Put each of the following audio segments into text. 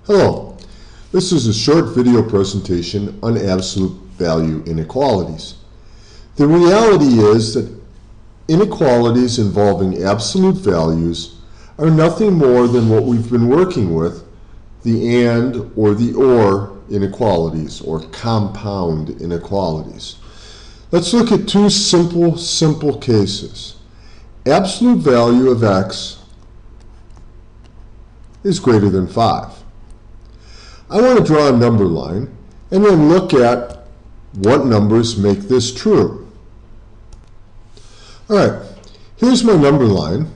Hello, this is a short video presentation on absolute value inequalities. The reality is that inequalities involving absolute values are nothing more than what we've been working with, the and or the or inequalities or compound inequalities. Let's look at two simple cases. Absolute value of x is greater than 5. I want to draw a number line and then look at what numbers make this true. All right, here's my number line,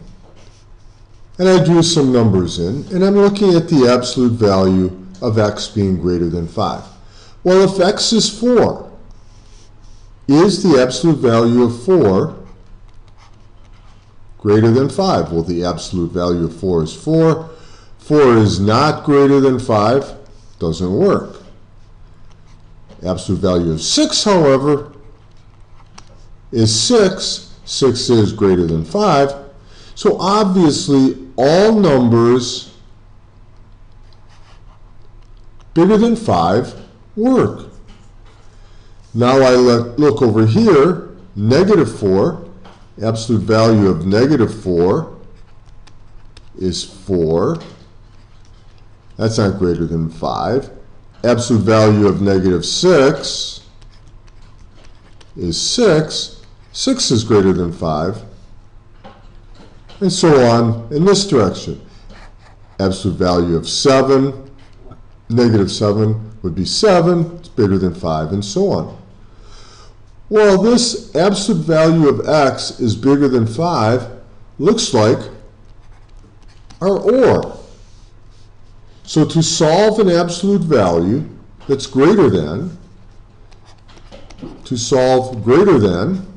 and I drew some numbers in, and I'm looking at the absolute value of x being greater than 5. Well, if x is 4, is the absolute value of 4 greater than 5? Well, the absolute value of 4 is 4. 4 is not greater than 5. Doesn't work. Absolute value of 6, however, is 6. 6 is greater than 5. So obviously, all numbers bigger than 5 work. Now I look over here, negative 4. Absolute value of negative 4 is 4. That's not greater than 5. Absolute value of negative 6 is 6. 6 is greater than 5. And so on in this direction. Absolute value of 7, negative 7 would be 7. It's bigger than 5, and so on. Well, this absolute value of x is bigger than 5 looks like our or. So to solve an absolute value that's greater than, to solve greater than,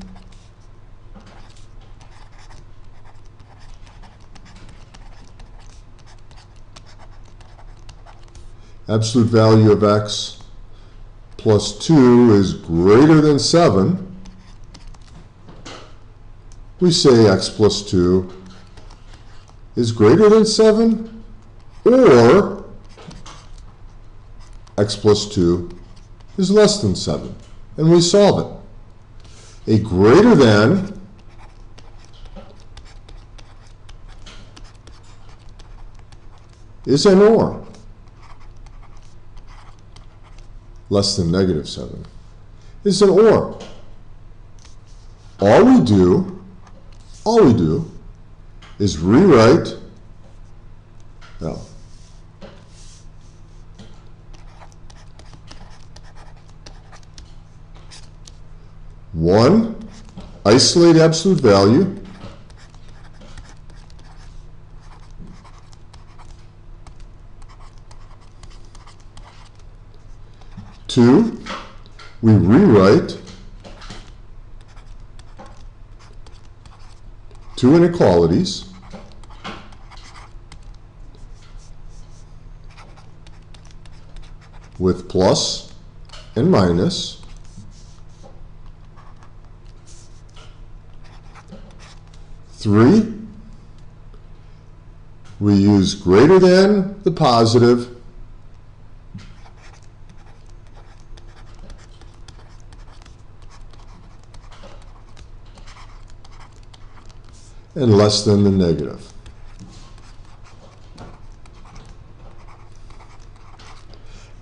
absolute value of x plus 2 is greater than 7, we say x plus 2 is greater than 7, or x plus 2 is less than 7, and we solve it. A greater than is an or. Less than negative 7 is an or. All we do is rewrite, now, one, isolate absolute value. Two, we rewrite two inequalities. With plus and minus. Three, we use greater than the positive and less than the negative.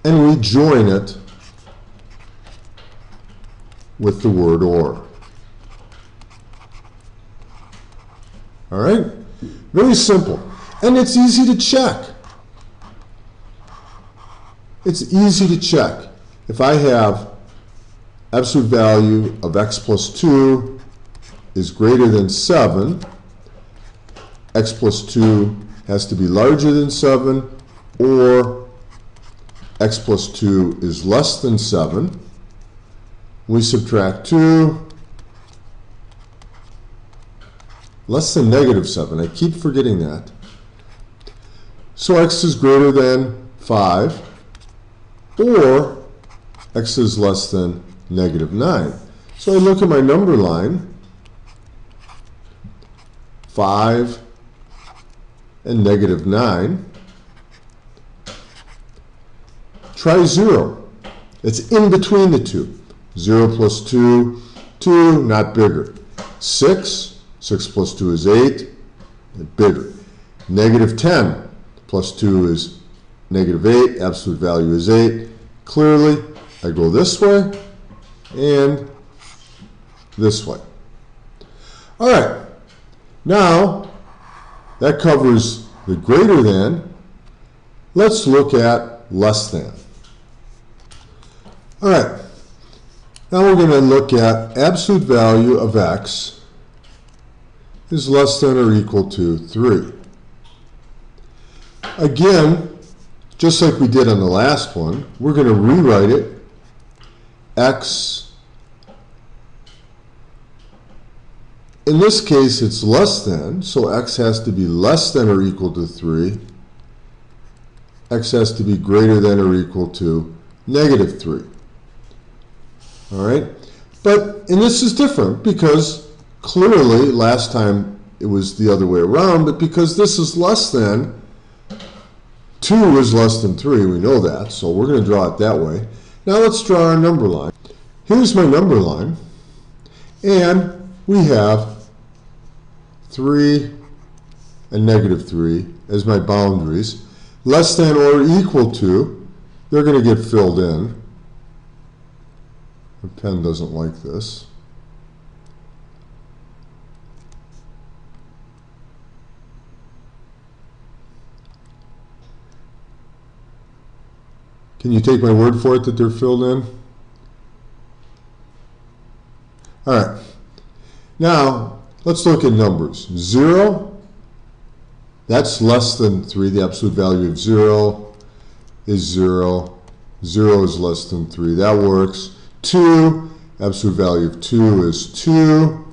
And we join it with the word or. All right? Very simple. And it's easy to check. It's easy to check. If I have absolute value of x plus 2 is greater than 7, x plus 2 has to be larger than 7, or x plus 2 is less than 7. We subtract 2, less than negative 7. I keep forgetting that. So x is greater than 5, or x is less than negative 9. So I look at my number line, 5 and negative 9. Try 0. It's in between the two. 0 plus 2, 2, not bigger. 6 plus 2 is 8, bigger. Negative 10 plus 2 is negative 8, absolute value is 8. Clearly, I go this way and this way. All right, now that covers the greater than. Let's look at less than. All right, now we're going to look at absolute value of x is less than or equal to 3. Again, just like we did on the last one, we're going to rewrite it. X, in this case, it's less than, so x has to be less than or equal to 3. X has to be greater than or equal to negative 3. All right? And this is different because clearly last time it was the other way around, but because this is less than, 2 is less than 3, we know that, so we're going to draw it that way. Now let's draw our number line. Here's my number line, and we have 3 and negative 3 as my boundaries. Less than or equal to, they're going to get filled in. The pen doesn't like this. Can you take my word for it that they're filled in? All right. Now, let's look at numbers. 0, that's less than 3. The absolute value of 0 is 0. 0 is less than 3. That works. 2, absolute value of 2 is 2.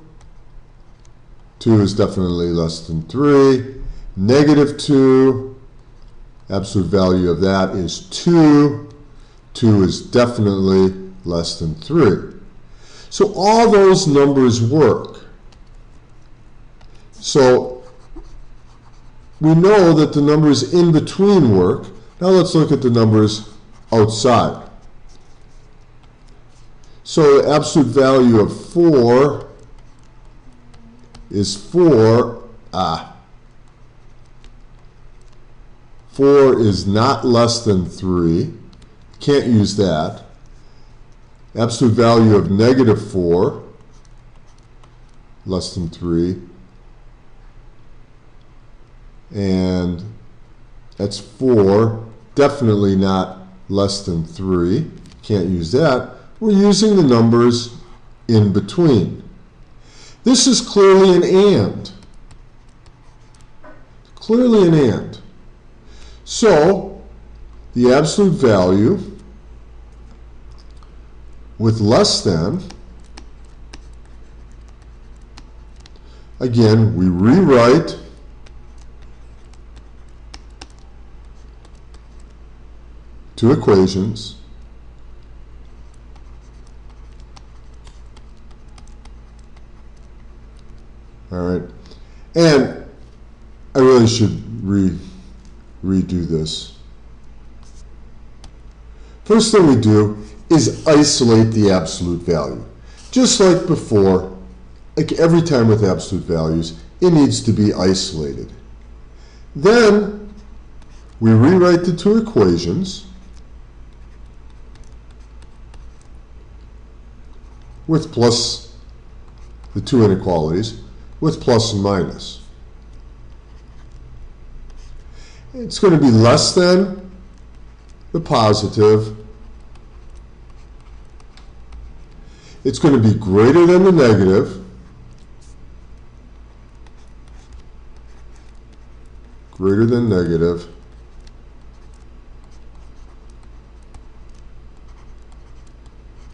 2 is definitely less than 3. Negative 2, absolute value of that is 2. 2 is definitely less than 3. So all those numbers work. So we know that the numbers in between work. Now let's look at the numbers outside. So the absolute value of 4 is 4. 4 is not less than 3. Can't use that. Absolute value of negative 4, less than 3. And that's 4, definitely not less than 3. Can't use that. We're using the numbers in between. This is clearly an and. Clearly an and. So the absolute value with less than, again, we rewrite two equations. All right, and I really should redo this. First thing we do is isolate the absolute value. Just like before, like every time with absolute values, it needs to be isolated. Then we rewrite the two equations with plus the two inequalities with plus and minus. It's going to be less than the positive. It's going to be greater than the negative. Greater than negative.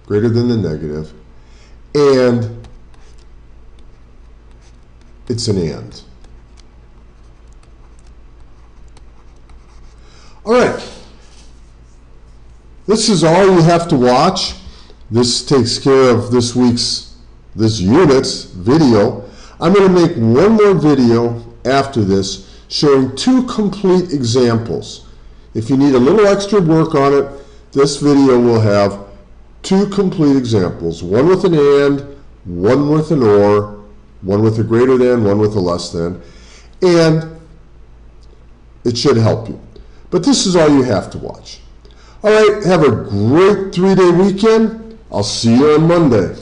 Greater than the negative. And it's an and. All right. This is all you have to watch. This takes care of this unit's video. I'm going to make one more video after this showing two complete examples. If you need a little extra work on it, this video will have 2 complete examples, one with an and, one with an or, one with a greater than, one with a less than, and it should help you. But this is all you have to watch. All right, have a great 3-day weekend. I'll see you on Monday.